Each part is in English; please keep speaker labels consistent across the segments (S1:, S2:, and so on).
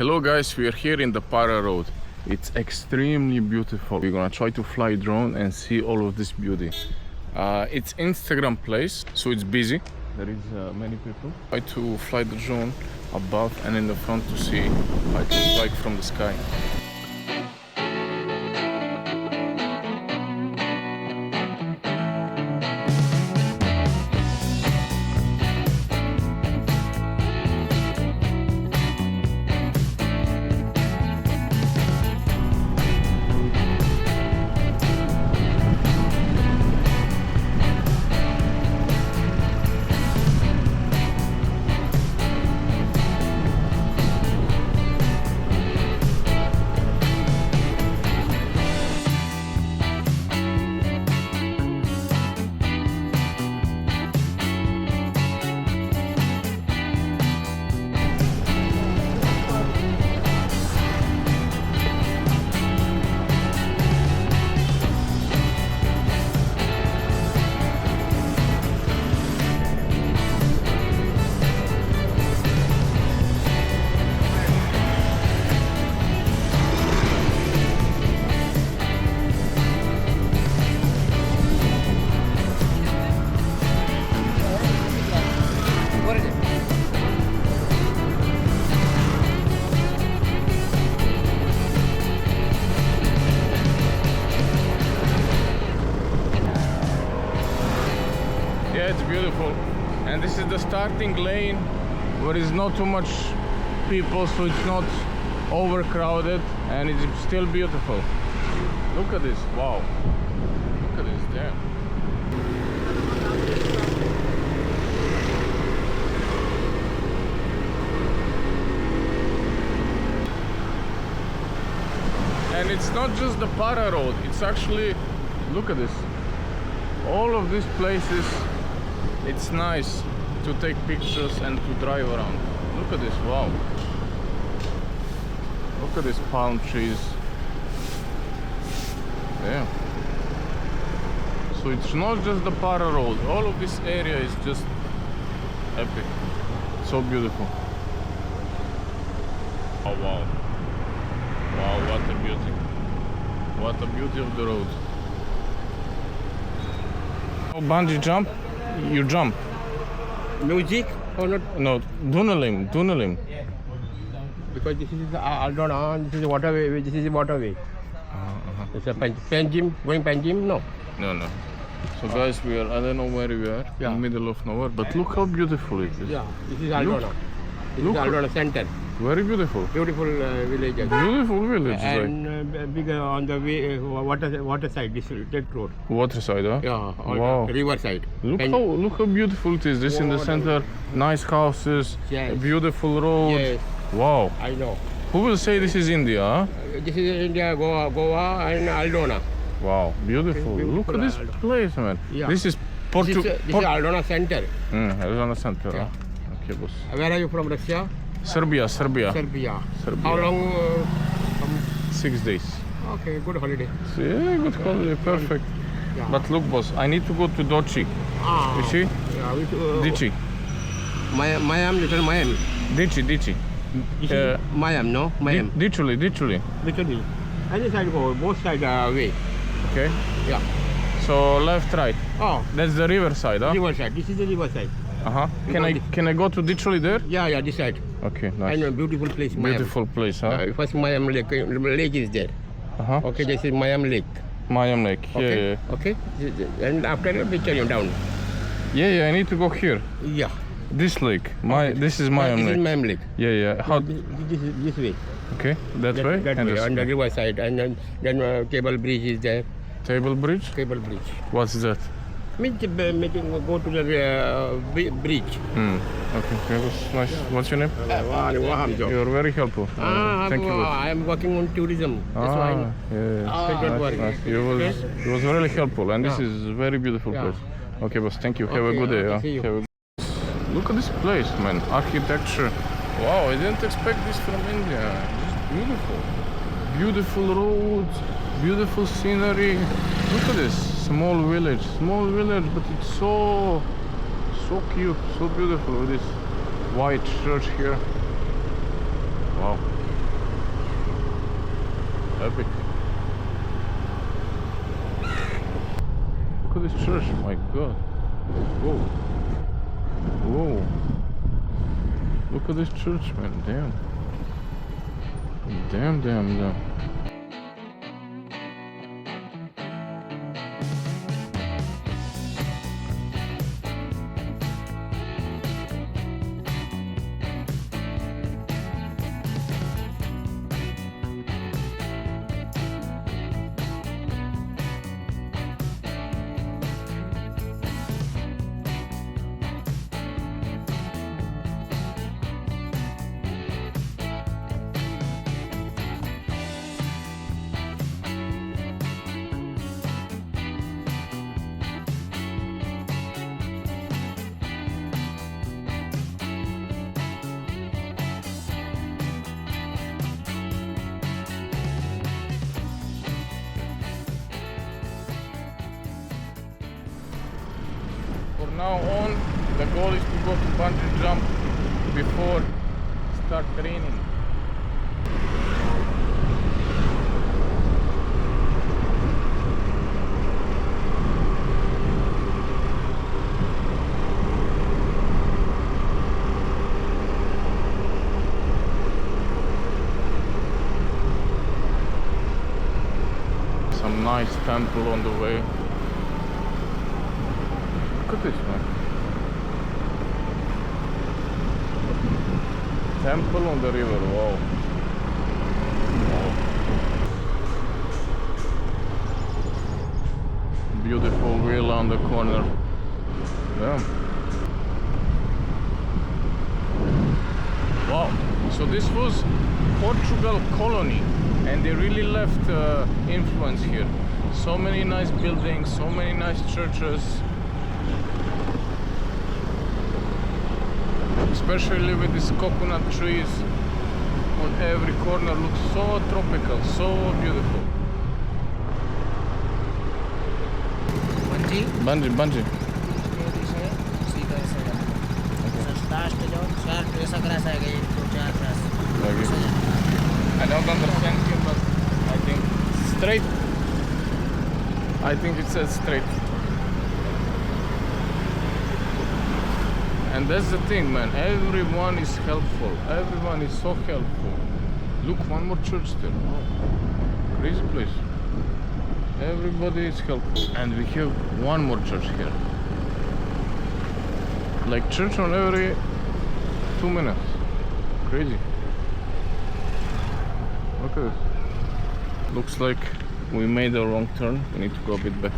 S1: Hello guys, we are here in the Para Road. It's extremely beautiful. We're gonna try to fly drone and see all of this beauty. It's Instagram place, so it's busy. There is many people. Try to fly the drone above and in the front to see how it looks like from the sky. It's beautiful, and this is the starting lane where is not too much people, so it's not overcrowded and it's still beautiful. Look at this, wow, look at this there. And it's not just the Para Road, it's actually, look at this, all of these places. It's nice to take pictures and to drive around. Look at this, wow. Look at these palm trees. Yeah. So it's not just the Para Road. All of this area is just epic. So beautiful. Oh wow. Wow, what a beauty. What a beauty of the road. Oh, bungee jump? You jump.
S2: Music or not?
S1: No, tunneling.
S2: Because this is Aldona, this is waterway, this is waterway. It's a Panjim, going Panjim? No.
S1: No. So guys, we are, I don't know where we are, in the middle of nowhere, but look how beautiful it is.
S2: Yeah, this is Aldona. This is Aldona center.
S1: Very beautiful.
S2: Beautiful village.
S1: Beautiful village.
S2: And bigger on the way, water side, that road.
S1: Water side, huh?
S2: Yeah,
S1: wow.
S2: River side.
S1: Look how beautiful it is. This in the center, nice houses,
S2: yes.
S1: A beautiful road.
S2: Yes.
S1: Wow.
S2: I know.
S1: Who will say this is India, huh?
S2: This is India, Goa and Aldona.
S1: Wow, beautiful. Look at this place, man.
S2: Yeah.
S1: This is
S2: This is Aldona center.
S1: Aldona center.
S2: Yeah.
S1: Okay, boss.
S2: Where are you from, Russia?
S1: Serbia.
S2: How long?
S1: 6 days.
S2: Okay, good holiday.
S1: Yeah, good holiday, perfect.
S2: Yeah.
S1: But look, boss, I need to go to Dochi. You see?
S2: Yeah,
S1: Dichi.
S2: Miami, little Miami.
S1: Dichi.
S2: This is Miami, no? Miami.
S1: Dichuli.
S2: Literally. Any side go, both side way.
S1: Okay.
S2: Yeah.
S1: So left, right.
S2: Oh.
S1: That's the river side, huh?
S2: River side. This is the river side.
S1: Can I go to Dichuli there?
S2: Yeah, this side.
S1: Okay, nice.
S2: And a beautiful place.
S1: Beautiful place, huh?
S2: First Miami Lake is there. Okay, this is Miami Lake.
S1: Miami Lake.
S2: Okay.
S1: Yeah.
S2: Okay. And after the picture you down.
S1: Yeah. I need to go here.
S2: Yeah.
S1: This lake. This is
S2: This
S1: Miami Lake.
S2: is Miami Lake.
S1: Yeah. How?
S2: This way.
S1: Okay, that way.
S2: That way, on the river side, and then cable bridge is there.
S1: Table bridge?
S2: Cable bridge.
S1: What's that?
S2: Making go to the bridge.
S1: Okay, that's nice. What's your name? You're very helpful. Thank you.
S2: I am working on tourism. That's why.
S1: Yeah.
S2: Don't worry.
S1: Nice. It was really helpful, and this is a very beautiful place. Okay, boss. Thank you. Have a good day.
S2: See you.
S1: Look at this place, man. Architecture. Wow, I didn't expect this from India. It's beautiful. Beautiful roads, beautiful scenery. Look at this. Small village, but it's so cute, so beautiful with this white church here. Wow. epic. Look at this church, my god. Whoa. Whoa. Look at this church, man. Damn. Damn. From now on, the goal is to go to bungee jump before start training. Some nice temple on the way. Look at this, man. Temple on the river, wow. Beautiful villa on the corner. Yeah. Wow. So this was Portugal colony, and they really left influence here. So many nice buildings, so many nice churches. Especially with these coconut trees on every corner, looks so tropical, so beautiful. Bungee. I don't understand him, but I think straight. I think it says straight. And that's the thing, man. Everyone is helpful. Everyone is so helpful. Look, one more church there. Oh, crazy place. Everybody is helpful. And we have one more church here. Like church on every 2 minutes. Crazy. Look at this. Looks like we made a wrong turn. We need to go a bit back.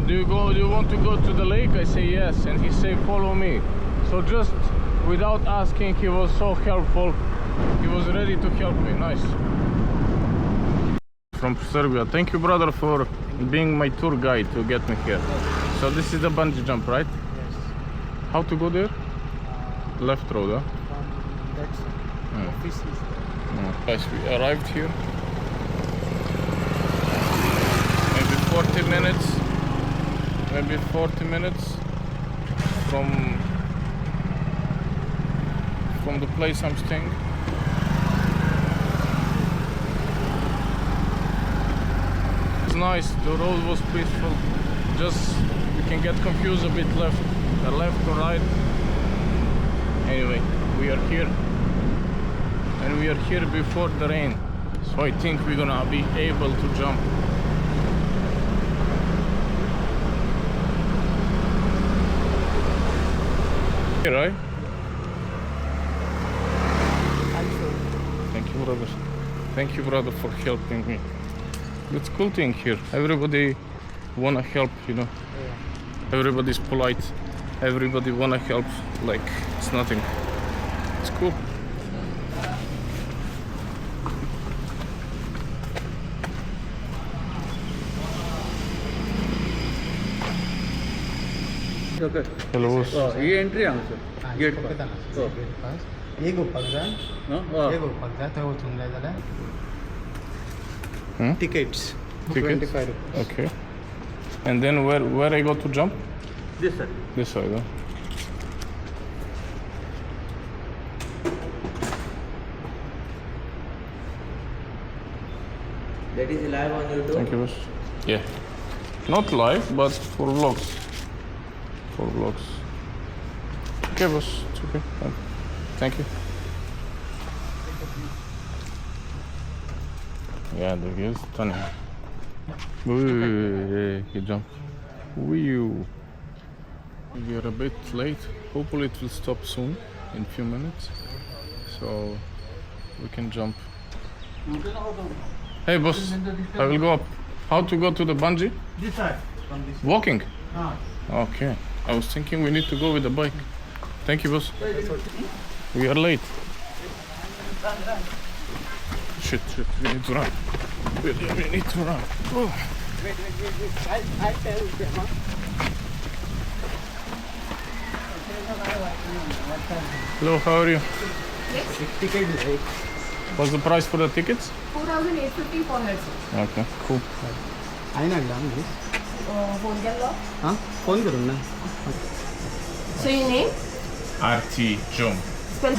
S1: Do you want to go to the lake? I say yes, and he say follow me. So just without asking, he was so helpful. He was ready to help me. Nice. From Serbia. Thank you, brother, for being my tour guide to get me here. So this is the bungee jump, right?
S3: Yes.
S1: How to go there? Left road, huh?
S3: From that side. Office is there.
S1: Guys, we arrived here. Maybe 40 minutes. Maybe 40 minutes from the place I'm staying. It's nice, the road was peaceful. Just you can get confused a bit left or right. Anyway, we are here. And we are here before the rain. So I think we're gonna be able to jump. Right? Thank you, brother. Thank you, brother, for helping me. It's cool thing here. Everybody wanna help, you know. Yeah. Everybody's polite. Everybody wanna help. Like it's nothing. It's cool.
S3: Okay.
S1: Hello.
S3: ये entry आहे sir gate
S2: एक उपक जाय एक उपक जाय थंय वचूंक जाय जाल्यार
S3: tickets.
S1: Tickets?
S3: 25 rupees.
S1: Okay. And then where I go to jump?
S2: This side.
S1: This side, huh?
S3: That is live on YouTube.
S1: Thank you, boss. Yeah. Not live, but for vlogs. For vlogs. Okay, boss. It's okay. Thank you. Yeah, there is Tony. He jumped. Wee. We are a bit late. Hopefully it will stop soon, in a few minutes. So we can jump. Hey boss, I will go up. How to go to the bungee?
S2: This side.
S1: Walking? Okay. I was thinking we need to go with the bike. Thank you, boss. We are late. Shit, we need to run. We need to run. Oh.
S3: Wait. I tell them.
S1: Hello, how are you?
S3: Yes. Ticket is right.
S1: What's the price for the tickets?
S4: 4,850 per head.
S1: Okay, cool.
S2: I know that.
S4: Phone can lock.
S2: Huh? Phone करूँ ना.
S4: So your name?
S1: Arty jump.
S4: Spell.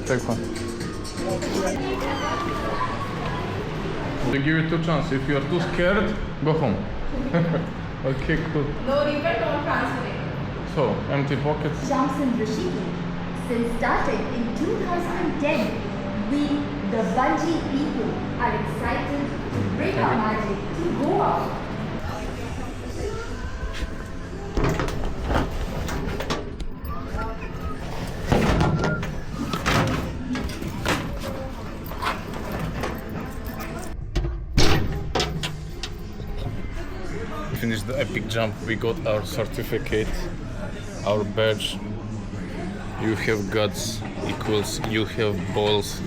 S1: Take one. They give you two chances. If you are too scared, go home. Okay, cool.
S4: No refund or transfer.
S1: So, empty pockets.
S5: Jumps in Rishikesh. Since starting in 2010, we, the Bungee people, are excited to bring our magic to Goa.
S1: Finished the epic jump. We got our certificate, our badge. You have guts equals you have balls.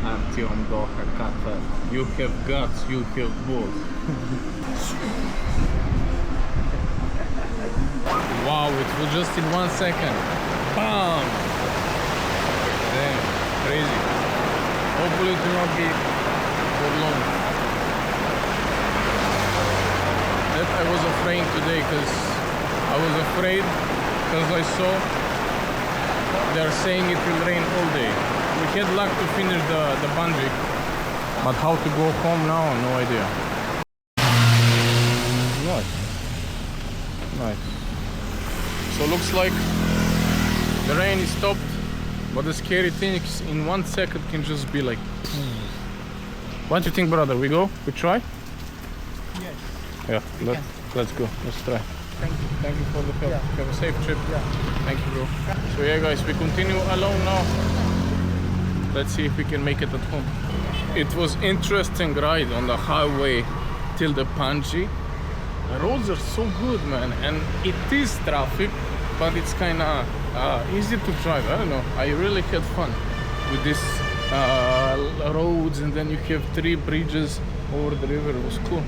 S1: Arty on Doha, Qatar. You have guts, you have balls. Wow, it was just in 1 second. Bam! Damn, crazy. Hopefully it will not be for long. That I was afraid today because I saw they're saying it will rain all day. We had luck to finish the bungee, but how to go home now, no idea. Nice. So looks like the rain is stopped, but the scary thing is in 1 second can just be like. What do you think, brother? We go? We try?
S3: Yes.
S1: Yeah, let's go. Let's try. Thank you for the help.
S3: Yeah.
S1: Have a safe trip.
S3: Yeah.
S1: Thank you, bro. So yeah, guys, we continue alone now. Let's see if we can make it at home. It was interesting ride on the highway till the Bungee. The roads are so good, man, and it is traffic, but it's kind of easy to drive. I don't know. I really had fun with this roads, and then you have 3 bridges over the river. It was cool.